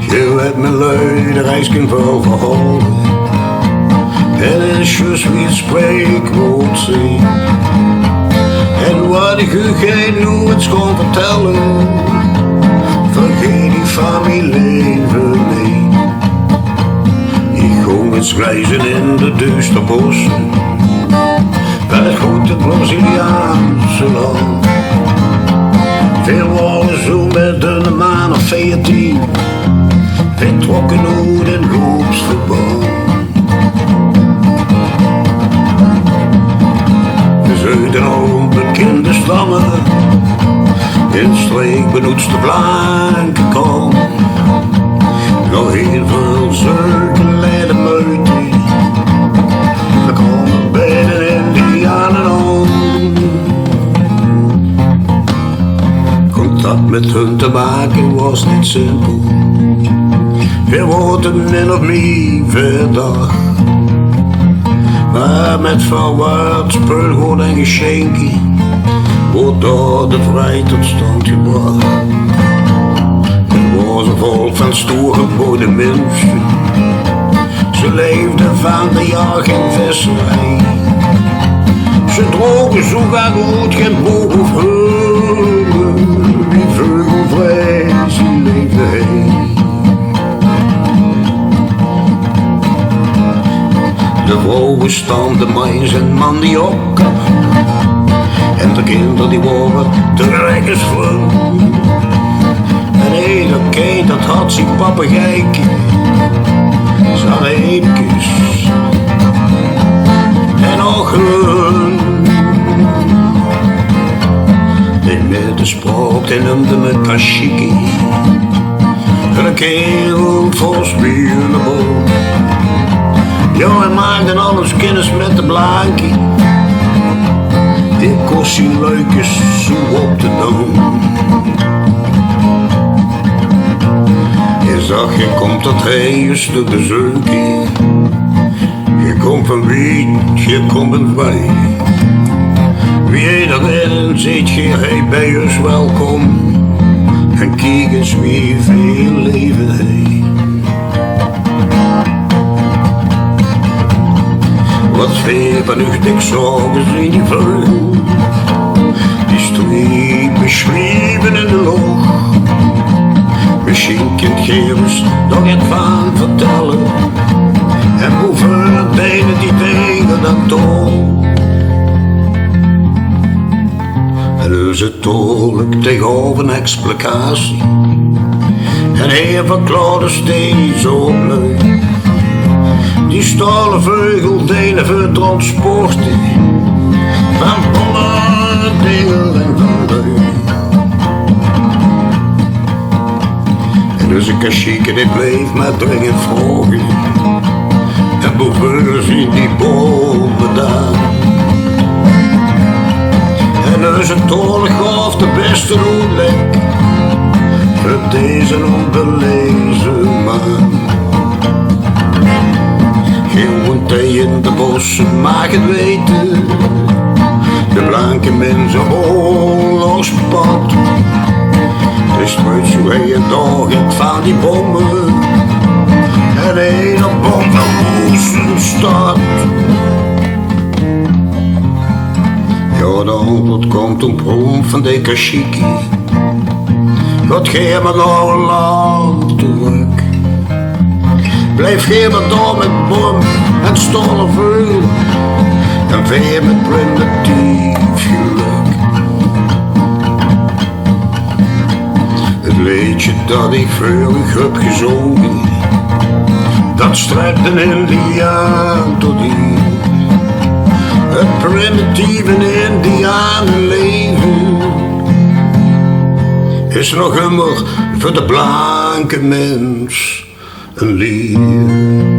Je hebt me lui de reisken wel verhouden. Het is juist wie het spreekwoord zegt. En wat ik u geen nooit kon vertellen, vergeet die van mijn leven niet. Ik ging eens reizen in de duistere bossen, bij het grote Braziliaanse land. Veel waren zo met een maan of 14, vertrokken uit een loopsverband. Uit een onbekende stammen, in streek benoemd de blanke kant. Nog heel veel zulke leide meuten, we komen bij de Indianen om. Contact met hun te maken was niet simpel, we worden min of meer verdacht. Maar met verwaard speelgoed en geschenken wordt door de vrijheid tot stand gebracht. Het was een volk van stoergeboden mensen, ze leefden van de jacht en visserij. Ze droegen zo vaak goed geen boog of heuvel, wie veugelvrij ze leefden heen. De vrouwen stonden mais en mandioca, en de kinderen die waren de rijkersvrouw. En ieder kind dat had zijn papegijke, zag eetjes en ogen. In midden sprak en noemde me Kashiki, een kerel vol spierenboom. Ja, hij maakte alles kennis met de blankie, die kost zijn leukjes zo op te doen. Je zag, je komt dat hele stuk de zeukie, je komt van wie, je komt van wij. Wie je daarin ziet, je heet bij ons welkom, en kijk eens wie veel leven heeft. Wat veel van uw dik zorgen in die vleugel, die streep beschreven in de lucht. Misschien kunt je ons nog het van vertellen, en hoeveel delen die tegen dat toon. En dus het tolk tegenover een explicatie, en hij verklaarde steeds opleuk. Die stalen veugeldelen voor transporten, van bommen, dingen en van leuk. En dus een Kashike die bleef maar dringend vragen, en boven zien die bomen daar. En dus een tolk gaf de beste uitleg voor deze onbelezen man. Geen thee in de bossen mag het weten, de blanke mensen langs het pad. De struit zo heen en dag het van die bommen, en een op bom van woesten stad. Ja, de antwoord komt een proef van de Kashiki, God geef me nog een land terug. Blijf geen maar door met bom en stolle vleugel, en weer met primitief geluk. Het liedje dat ik veulig heb gezongen, dat strijkt een Indiaan tot hier. Het primitieve Indianenleven is nog immer voor de blanke mens een lier.